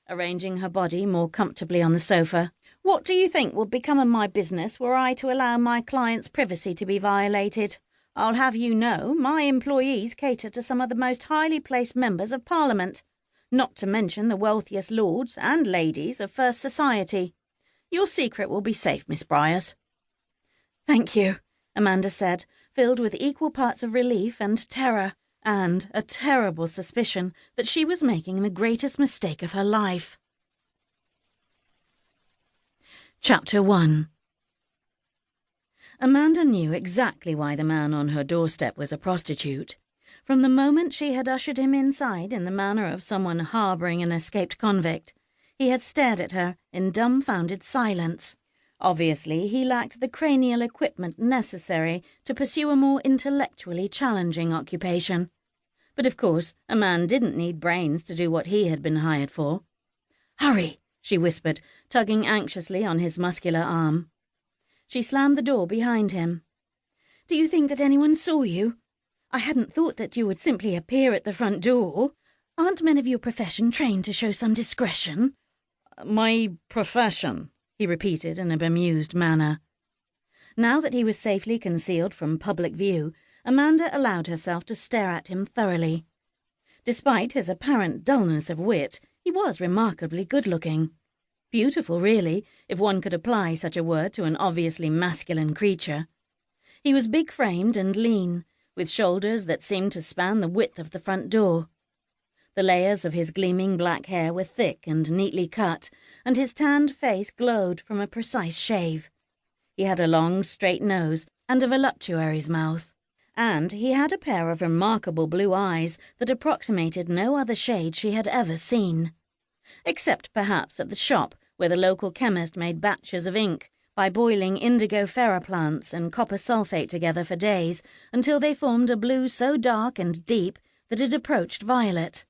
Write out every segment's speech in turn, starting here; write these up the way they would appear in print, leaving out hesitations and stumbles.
arranging her body more comfortably on the sofa. "What do you think would become of my business were I to allow my client's privacy to be violated? I'll have you know my employees cater to some of the most highly placed members of Parliament, not to mention the wealthiest lords and ladies of first society. Your secret will be safe, Miss Briars." "Thank you," Amanda said, filled with equal parts of relief and terror, and a terrible suspicion that she was making the greatest mistake of her life. Chapter 1. Amanda knew exactly why the man on her doorstep was a prostitute. From the moment she had ushered him inside in the manner of someone harbouring an escaped convict, he had stared at her in dumbfounded silence. Obviously, he lacked the cranial equipment necessary to pursue a more intellectually challenging occupation. But of course, a man didn't need brains to do what he had been hired for. "Hurry," she whispered, tugging anxiously on his muscular arm. She slammed the door behind him. "Do you think that anyone saw you? I hadn't thought that you would simply appear at the front door. Aren't men of your profession trained to show some discretion?" "My profession," he repeated in a bemused manner. Now that he was safely concealed from public view, Amanda allowed herself to stare at him thoroughly. Despite his apparent dullness of wit, he was remarkably good-looking. Beautiful, really, if one could apply such a word to an obviously masculine creature. He was big-framed and lean, with shoulders that seemed to span the width of the front door. The layers of his gleaming black hair were thick and neatly cut, and his tanned face glowed from a precise shave. He had a long, straight nose and a voluptuary's mouth, and he had a pair of remarkable blue eyes that approximated no other shade she had ever seen. Except perhaps at the shop where the local chemist made batches of ink by boiling indigo plants and copper sulfate together for days until they formed a blue so dark and deep that it approached violet.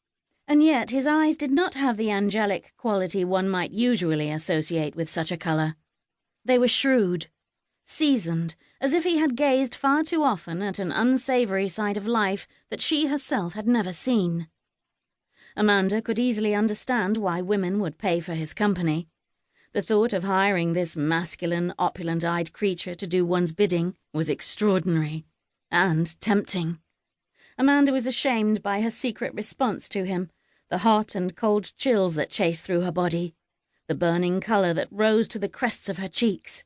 And yet his eyes did not have the angelic quality one might usually associate with such a colour. They were shrewd, seasoned, as if he had gazed far too often at an unsavoury side of life that she herself had never seen. Amanda could easily understand why women would pay for his company. The thought of hiring this masculine, opulent-eyed creature to do one's bidding was extraordinary and tempting. Amanda was ashamed by her secret response to him, the hot and cold chills that chased through her body, the burning colour that rose to the crests of her cheeks.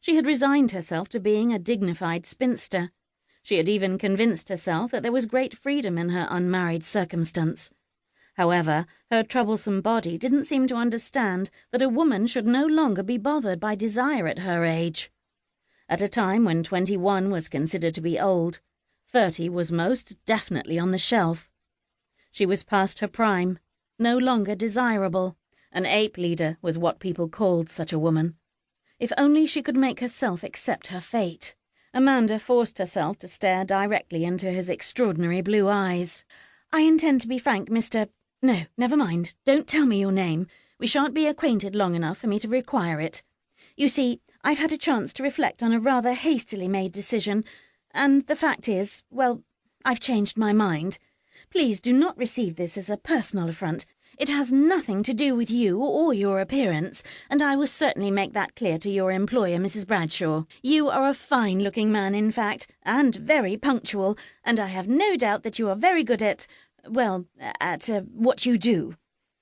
She had resigned herself to being a dignified spinster. She had even convinced herself that there was great freedom in her unmarried circumstance. However, her troublesome body didn't seem to understand that a woman should no longer be bothered by desire at her age. At a time when 21 was considered to be old, 30 was most definitely on the shelf. She was past her prime, no longer desirable. An ape leader was what people called such a woman. If only she could make herself accept her fate. Amanda forced herself to stare directly into his extraordinary blue eyes. "I intend to be frank, Mr. No, never mind. Don't tell me your name. We shan't be acquainted long enough for me to require it. You see, I've had a chance to reflect on a rather hastily made decision, and the fact is, well, I've changed my mind. Please do not receive this as a personal affront. It has nothing to do with you or your appearance, and I will certainly make that clear to your employer, Mrs. Bradshaw. You are a fine-looking man, in fact, and very punctual, and I have no doubt that you are very good at what you do.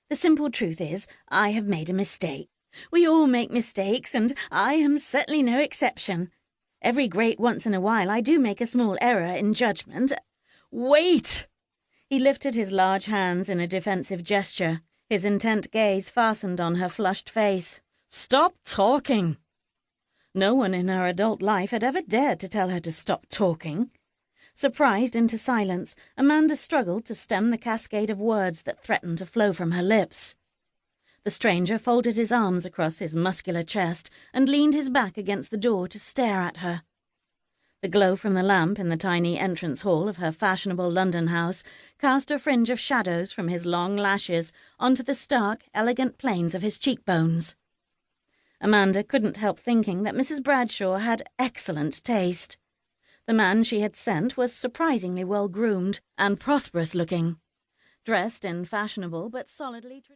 The simple truth is, I have made a mistake. We all make mistakes, and I am certainly no exception. Every great once in a while I do make a small error in judgment." "Wait!" He lifted his large hands in a defensive gesture, his intent gaze fastened on her flushed face. "Stop talking!" No one in her adult life had ever dared to tell her to stop talking. Surprised into silence, Amanda struggled to stem the cascade of words that threatened to flow from her lips. The stranger folded his arms across his muscular chest and leaned his back against the door to stare at her. The glow from the lamp in the tiny entrance hall of her fashionable London house cast a fringe of shadows from his long lashes onto the stark, elegant planes of his cheekbones. Amanda couldn't help thinking that Mrs. Bradshaw had excellent taste. The man she had sent was surprisingly well-groomed and prosperous-looking, dressed in fashionable but solidly traditional